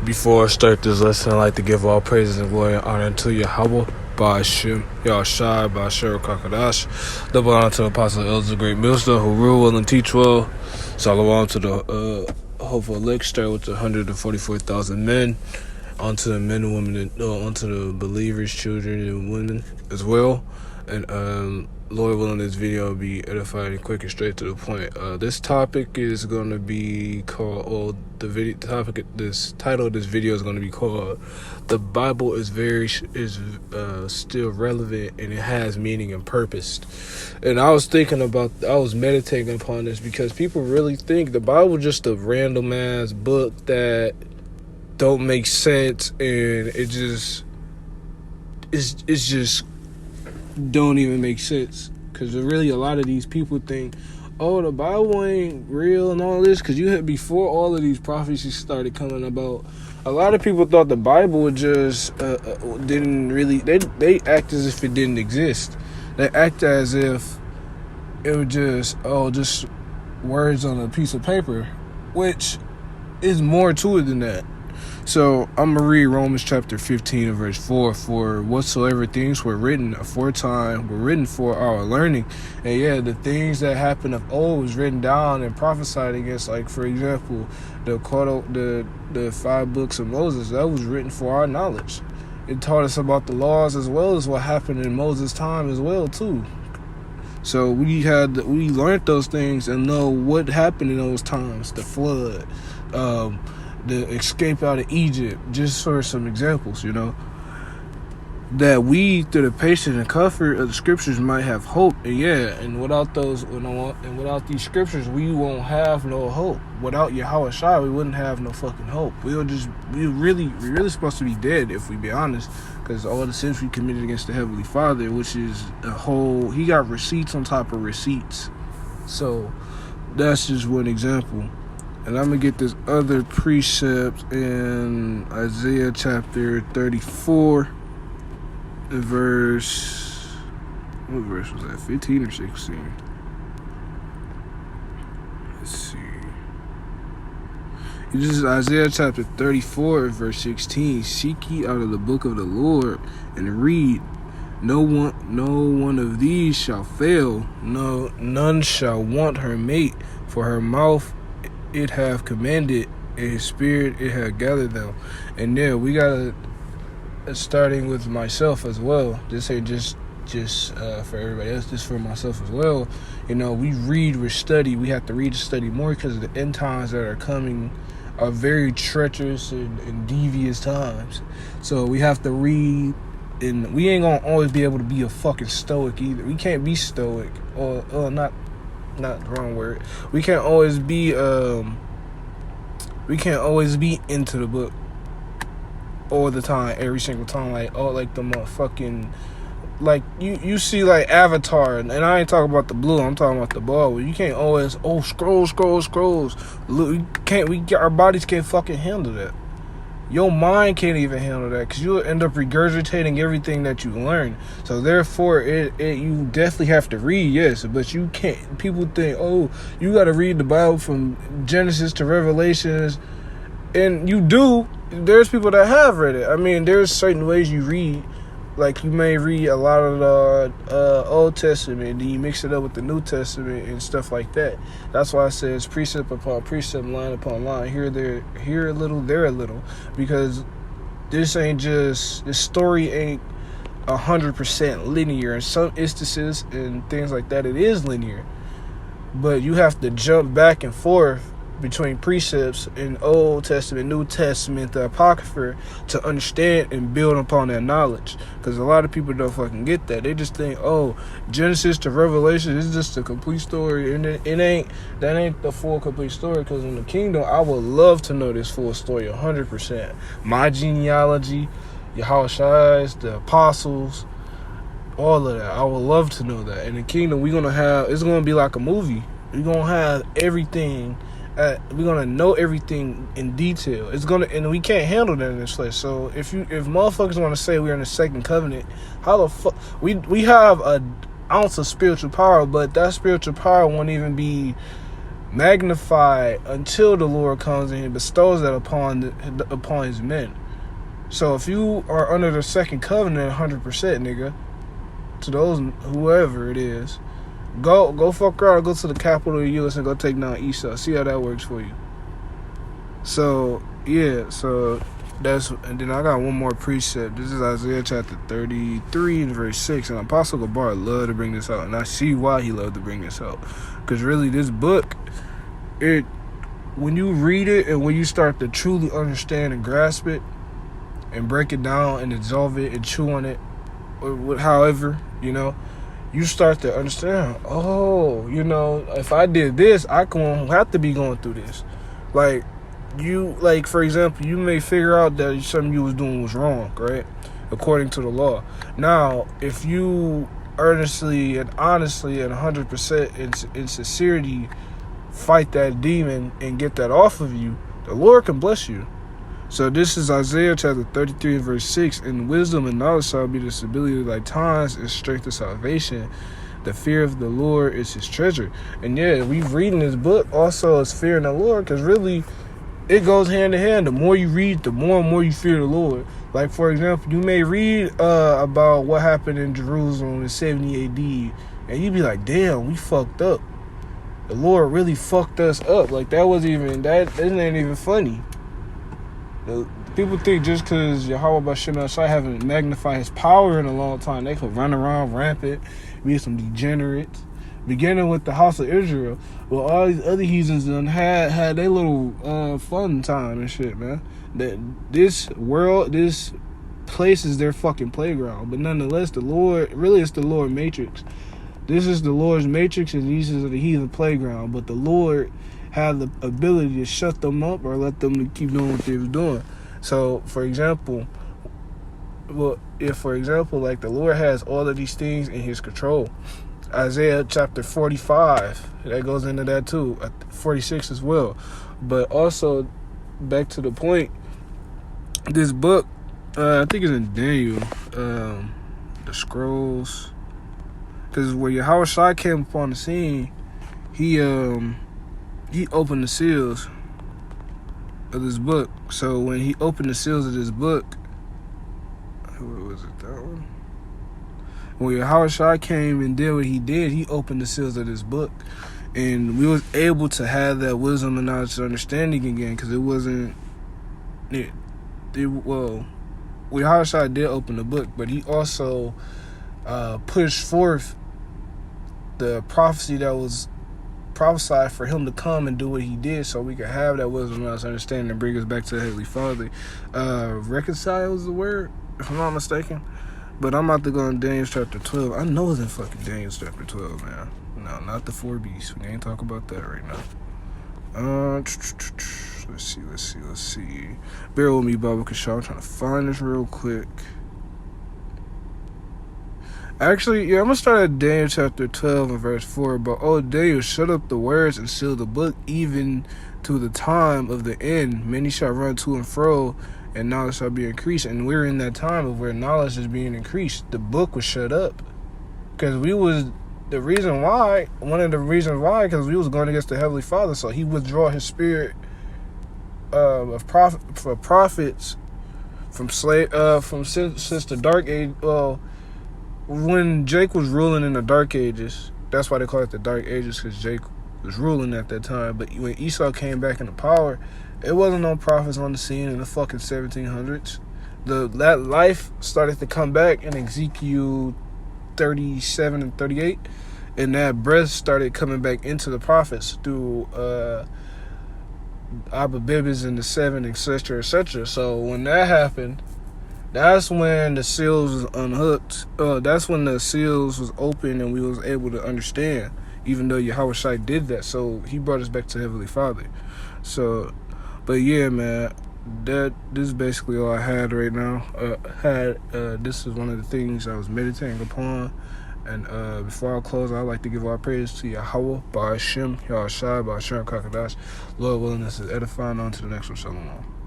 Before I start this lesson, I'd like to give all praises and glory and honor to Yahweh, Ba'ashim, Yahshai, Ba'asher, Kakadash. Double honor to the Apostle Elders, the great minister who rule well and teach well. Salawam to the hopeful elect, start with the 144,000 men, onto the men and women, onto the believers, children, and women as well. And Lord willing, this video will be edified and quick and straight to the point. This topic is going to be called, this title of this video is going to be called, "The Bible is still relevant and it has meaning and purpose." And I was meditating upon this because people really think the Bible is just a random ass book that don't make sense, and it's just don't even make sense. Because really a lot of these people think, oh, the Bible ain't real and all this, because you had, before all of these prophecies started coming about, a lot of people thought the Bible would just didn't really, they act as if it didn't exist. They act as if it was just words on a piece of paper, which is more to it than that. So I'm going to read Romans chapter 15 and verse 4. "For whatsoever things were written aforetime were written for our learning." And yeah, the things that happened of old was written down and prophesied against. Like, for example, the 5 books of Moses, that was written for our knowledge. It taught us about the laws as well as what happened in Moses' time as well too. So we learned those things and know what happened in those times. The flood, the escape out of Egypt, just for some examples, that we, through the patience and comfort of the scriptures, might have hope. And without these scriptures, we won't have no hope. Without Yahweh Shai, we wouldn't have no fucking hope. We're really supposed to be dead, if we be honest, because all the sins we committed against the Heavenly Father, which is he got receipts on top of receipts. So that's just one example. And I'm going to get this other precept in Isaiah chapter 34, what verse was that, 15 or 16? Let's see. This is Isaiah chapter 34, verse 16. "Seek ye out of the book of the Lord, and read. No one of these shall fail, no, none shall want her mate, for her mouth it have commanded, and his spirit it have gathered them." And there we gotta, starting with myself as well. This ain't just for everybody else. This for myself as well. We read, we study. We have to read and study more because the end times that are coming are very treacherous and devious times. So we have to read, and we ain't gonna always be able to be a fucking stoic either. We can't be stoic, or not the wrong word. We can't always be into the book all the time, every single time. Like the motherfucking, like you see like Avatar, and I ain't talking about the blue, I'm talking about the ball. You can't always scrolls. Look, our bodies can't fucking handle that. Your mind can't even handle that, because you'll end up regurgitating everything that you learn. So therefore, you definitely have to read, yes, but you can't. People think, oh, you got to read the Bible from Genesis to Revelations, and you do. There's people that have read it. I mean, there's certain ways you read. Like, you may read a lot of the Old Testament, then you mix it up with the New Testament and stuff like that. That's why I say it's precept upon precept, line upon line, here a little, there a little, because this story ain't 100% linear. In some instances and things like that, it is linear, but you have to jump back and forth between precepts in Old Testament, New Testament, the Apocrypha, to understand and build upon that knowledge. Because a lot of people don't fucking get that. They just think, oh, Genesis to Revelation is just a complete story, and that ain't the full complete story. Because in the kingdom, I would love to know this full story 100%. My genealogy, Yahweh Shai's, the apostles, all of that. I would love to know that. In the kingdom, it's gonna be like a movie. We're gonna have everything. We're gonna know everything in detail. And we can't handle that in this place. So if motherfuckers want to say we're in the second covenant, how the fuck we have an ounce of spiritual power, but that spiritual power won't even be magnify until the Lord comes and he bestows that upon his men. So if you are under the second covenant 100%, nigga, to those, whoever it is, go fuck around, go to the capital of the U.S. and go take down Esau. See how that works for you. So, yeah, and then I got one more precept. This is Isaiah chapter 33 and verse 6. And Apostle Gabar loved to bring this out. And I see why he loved to bring this out. Because really, this book, when you read it and when you start to truly understand and grasp it and break it down and dissolve it and chew on it, or however, you start to understand, if I did this, I don't have to be going through this. For example, you may figure out that something you was doing was wrong, right? According to the law. Now, if you earnestly and honestly and 100% in sincerity fight that demon and get that off of you, the Lord can bless you. So this is Isaiah chapter 33 and verse 6. And wisdom and knowledge shall be the stability of thy times and strength of salvation. The fear of the Lord is his treasure. And yeah, we reading this book also as fearing the Lord, because really it goes hand in hand. The more you read, the more and more you fear the Lord. Like, for example, you may read about what happened in Jerusalem in 70 AD, and you be like, damn, we fucked up. The Lord really fucked us up. Like, that ain't even funny. People think just because Yahweh Bashim Shai haven't magnified his power in a long time, they could run around rampant, be some degenerates. Beginning with the house of Israel, well, all these other heathens done had their little fun time and shit, man. That this place is their fucking playground. But nonetheless, the Lord, really it's the Lord matrix. This is the Lord's matrix, and these are the heathen playground. But the Lord had the ability to shut them up or let them keep doing what they was doing. So, for example, like the Lord has all of these things in his control. Isaiah chapter 45, that goes into that too. 46 as well. But also, back to the point, this book, I think it's in Daniel, the scrolls. Because when Yahweh Shai came upon the scene, he opened the seals of this book. So when he opened the seals of this book, what was it, that one? When Yahweh Shai came and did what he did, he opened the seals of this book. And we was able to have that wisdom and knowledge and understanding again, because it wasn't... Yahweh Shai did open the book, but he also pushed forth the prophecy that was prophesied for him to come and do what he did, so we could have that wisdom and understanding and bring us back to the Heavenly Father. Reconcile is the word, if I'm not mistaken. But I'm about to go in Daniel chapter 12. I know it's in fucking Daniel chapter 12, man. No, not the 4 beasts. We ain't talk about that right now. Let's see. Bear with me, Baba Kashaw. I'm trying to find this real quick. Actually, yeah, I'm going to start at Daniel chapter 12 and verse 4. But, Daniel, shut up the words and seal the book, even to the time of the end. Many shall run to and fro, and knowledge shall be increased. And we're in that time of where knowledge is being increased. The book was shut up. Because one of the reasons why, because we was going against the Heavenly Father. So he withdraw his spirit for prophets since the dark age. When Jake was ruling in the Dark Ages, that's why they call it the Dark Ages, because Jake was ruling at that time. But when Esau came back into power, it wasn't no prophets on the scene in the fucking 1700s. That life started to come back in Ezekiel 37 and 38, and that breath started coming back into the prophets through Abba Bibbis and the 7, etc., etc. So when that happened, that's when the seals was unhooked. That's when the seals was open and we was able to understand, even though Yahweh Shai did that. So he brought us back to Heavenly Father. So, but yeah, man, this is basically all I had right now. This is one of the things I was meditating upon. And before I close, I'd like to give our praise to Yahweh, Ba'ashem, Yahweh Shai, Ba'ashem, Kakadash. Lord willing, this is edifying. On to the next one. Shalom.